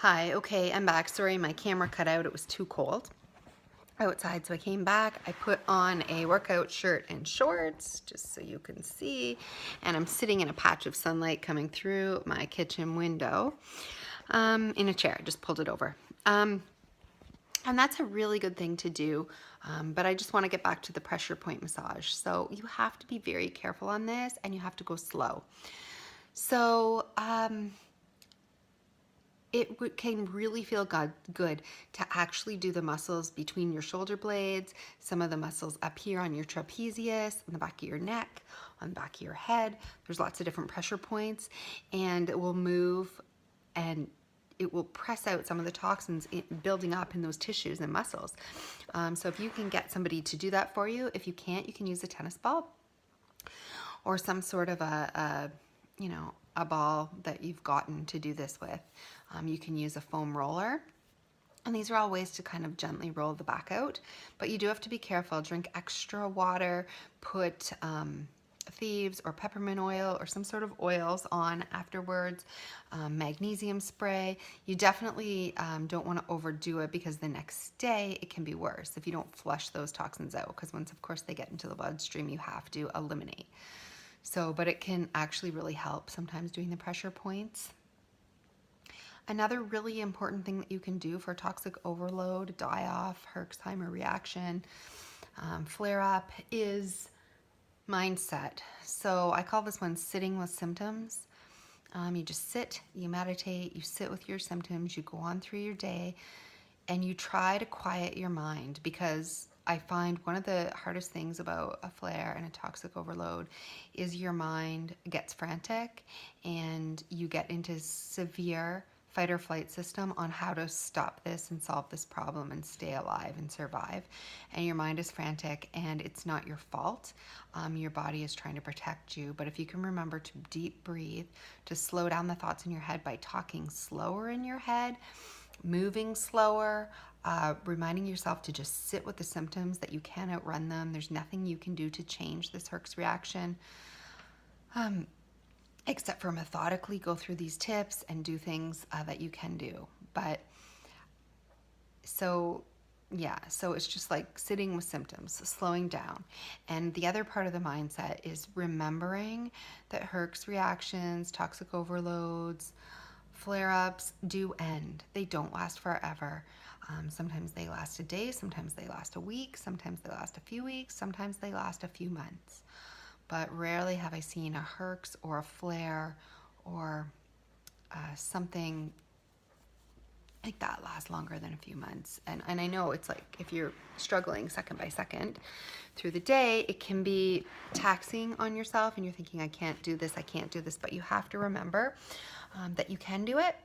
Hi, okay, I'm back. Sorry, my camera cut out. It was too cold outside, so I came back. I put on a workout shirt and shorts, just so you can see, and I'm sitting in a patch of sunlight coming through my kitchen window in a chair. I just pulled it over. And that's a really good thing to do, but I just want to get back to the pressure point massage. So you have to be very careful on this, and you have to go slow. So, it can really feel good to actually do the muscles between your shoulder blades, some of the muscles up here on your trapezius, on the back of your neck, on the back of your head. There's lots of different pressure points, and it will move and it will press out some of the toxins building up in those tissues and muscles. So if you can get somebody to do that for you, if you can't, you can use a tennis ball or some sort of a ball that you've gotten to do this with. You can use a foam roller. And these are all ways to kind of gently roll the back out. But you do have to be careful. Drink extra water, put thieves or peppermint oil or some sort of oils on afterwards, magnesium spray. You definitely don't want to overdo it, because the next day it can be worse if you don't flush those toxins out, because once, of course, they get into the bloodstream, you have to eliminate. So, but it can actually really help sometimes doing the pressure points. Another really important thing that you can do for toxic overload, die-off, Herxheimer reaction, flare-up is mindset. So I call this one sitting with symptoms. You just sit, you meditate, you sit with your symptoms, you go on through your day, and you try to quiet your mind, because I find one of the hardest things about a flare and a toxic overload is your mind gets frantic and you get into severe fight or flight system on how to stop this and solve this problem and stay alive and survive. And your mind is frantic, and it's not your fault. Your body is trying to protect you. But if you can remember to deep breathe, to slow down the thoughts in your head by talking slower in your head, moving slower, reminding yourself to just sit with the symptoms, that you can't outrun them. There's nothing you can do to change this Herx reaction, except for methodically go through these tips and do things that you can do. But so it's just like sitting with symptoms, slowing down. And the other part of the mindset is remembering that Herx reactions, toxic overloads, flare-ups do end. They don't last forever. Sometimes they last a day, sometimes they last a week, sometimes they last a few weeks, sometimes they last a few months. But rarely have I seen a Herx or a flare or something like that last longer than a few months. And I know it's like, if you're struggling second by second through the day, it can be taxing on yourself, and you're thinking, I can't do this, but you have to remember that you can do it,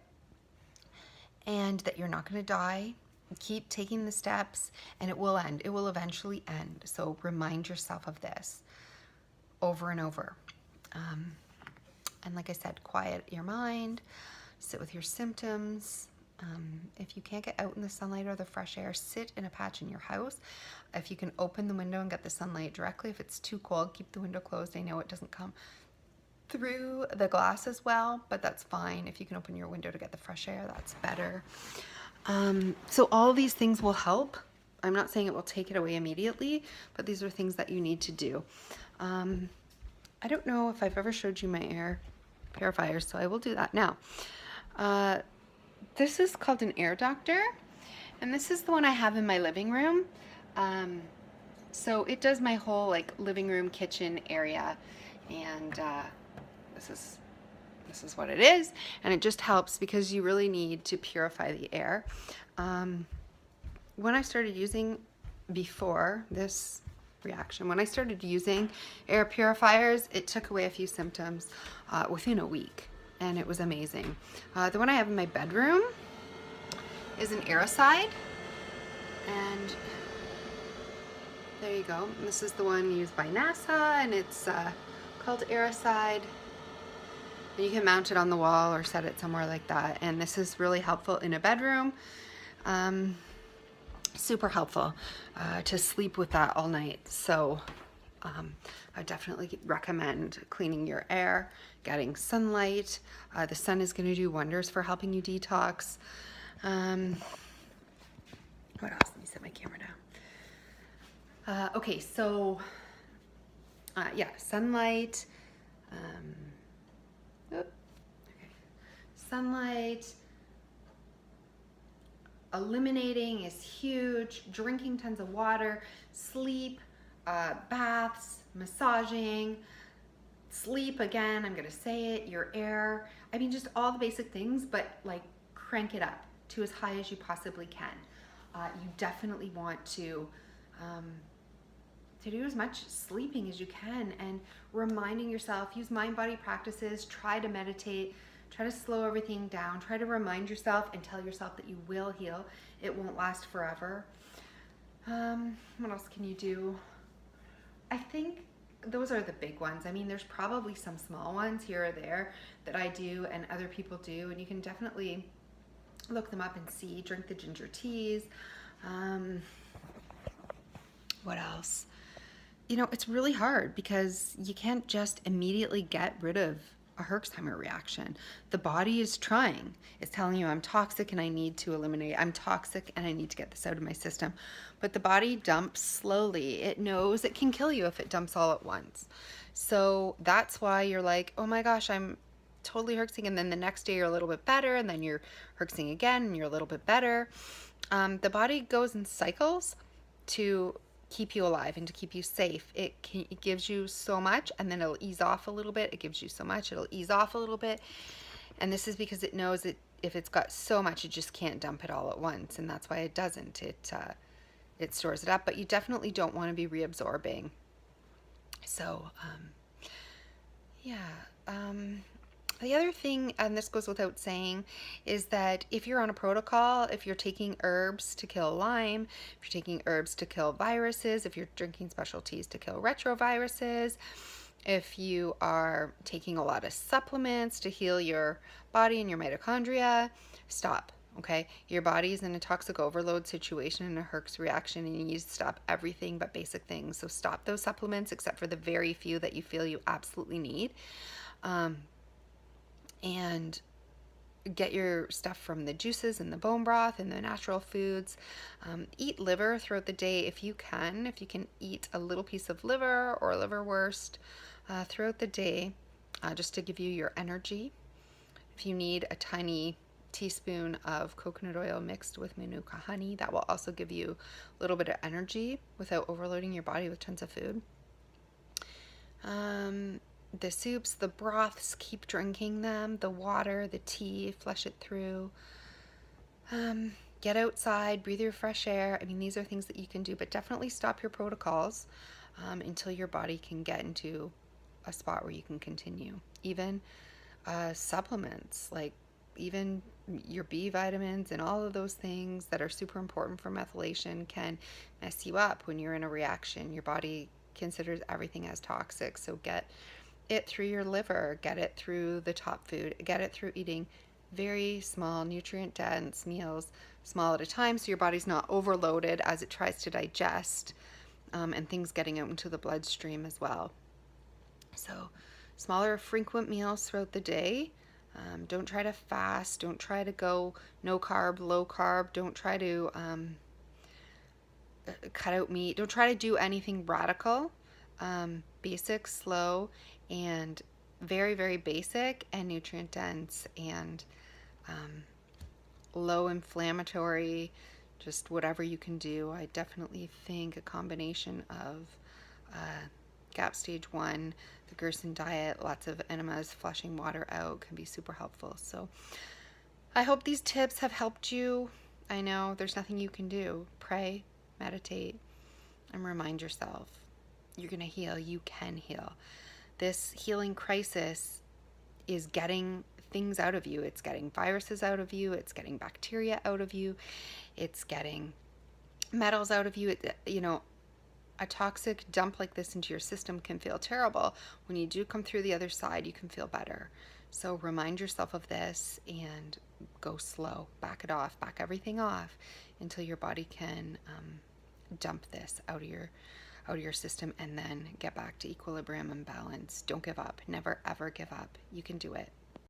and that you're not going to die. Keep taking the steps, and it will end. It will eventually end. So remind yourself of this over and over. And like I said, quiet your mind, sit with your symptoms. If you can't get out in the sunlight or the fresh air, sit in a patch in your house. If you can open the window and get the sunlight directly, if it's too cold, keep the window closed. I know it doesn't come through the glass as well, but that's fine. If you can open your window to get the fresh air, that's better. So all these things will help. I'm not saying it will take it away immediately, but these are things that you need to do. I don't know if I've ever showed you my air purifier, so I will do that now. This is called an Air Doctor, and this is the one I have in my living room. So it does my whole living room, kitchen area, and this is what it is, and it just helps because you really need to purify the air. When I started using, before this reaction, when I started using air purifiers, it took away a few symptoms within a week, and it was amazing. The one I have in my bedroom is an Aeroside, and there you go. This is the one used by NASA, and it's called Aeroside. You can mount it on the wall or set it somewhere like that, and this is really helpful in a bedroom. Super helpful to sleep with that all night. So I definitely recommend cleaning your air, getting sunlight. The sun is going to do wonders for helping you detox. What else? Let me set my camera down. Okay, so yeah, sunlight. Okay. Sunlight. Eliminating is huge. Drinking tons of water, sleep, baths, massaging, sleep again. I'm gonna say it. Your air. I mean, just all the basic things, but like crank it up to as high as you possibly can. You definitely want to do as much sleeping as you can, and reminding yourself, use mind body practices, try to meditate, try to slow everything down, try to remind yourself and tell yourself that you will heal. It won't last forever. What else can you do? I think those are the big ones. I mean, there's probably some small ones here or there that I do and other people do, and you can definitely look them up and see. Drink the ginger teas. What else? You know, it's really hard because you can't just immediately get rid of a Herxheimer reaction. The body is trying. It's telling you, I'm toxic and I need to eliminate. I'm toxic and I need to get this out of my system. But the body dumps slowly. It knows it can kill you if it dumps all at once. So that's why you're like, oh my gosh, I'm totally Herxing. And then the next day you're a little bit better. And then you're Herxing again and you're a little bit better. The body goes in cycles to keep you alive and to keep you safe. It gives you so much, and then it'll ease off a little bit. It gives you so much, it'll ease off a little bit. And this is because it knows that if it's got so much, it just can't dump it all at once, and that's why it doesn't. It stores it up, but you definitely don't want to be reabsorbing. So the other thing, and this goes without saying, is that if you're on a protocol, if you're taking herbs to kill Lyme, if you're taking herbs to kill viruses, if you're drinking special teas to kill retroviruses, if you are taking a lot of supplements to heal your body and your mitochondria, stop. Okay, your body is in a toxic overload situation and a Herx reaction, and you need to stop everything but basic things. So stop those supplements except for the very few that you feel you absolutely need. And get your stuff from the juices and the bone broth and the natural foods. Eat liver throughout the day if you can. If you can eat a little piece of liver or liverwurst throughout the day, just to give you your energy. If you need a tiny teaspoon of coconut oil mixed with manuka honey, that will also give you a little bit of energy without overloading your body with tons of food. The soups, the broths, keep drinking them. The water, the tea, flush it through. Get outside, breathe your fresh air. I mean, these are things that you can do, but definitely stop your protocols until your body can get into a spot where you can continue. Even supplements, like even your B vitamins and all of those things that are super important for methylation can mess you up when you're in a reaction. Your body considers everything as toxic, so get it through your liver, get it through the top food, get it through eating very small, nutrient dense meals, small at a time, so your body's not overloaded as it tries to digest, and things getting out into the bloodstream as well. So smaller, frequent meals throughout the day. Don't try to fast. Don't try to go no carb, low carb. Don't try to cut out meat. Don't try to do anything radical. Basic, slow, and very, very basic and nutrient dense and low inflammatory, just whatever you can do. I definitely think a combination of GAP stage 1, the Gerson diet, lots of enemas, flushing water out can be super helpful. So I hope these tips have helped you. I know there's nothing you can do. Pray, meditate, and remind yourself you're going to heal. You can heal. This healing crisis is getting things out of you. It's getting viruses out of you. It's getting bacteria out of you. It's getting metals out of you. A toxic dump like this into your system can feel terrible. When you do come through the other side, you can feel better. So remind yourself of this and go slow. Back it off. Back everything off until your body can dump this out of out of your system and then get back to equilibrium and balance. Don't give up. Never ever give up. You can do it.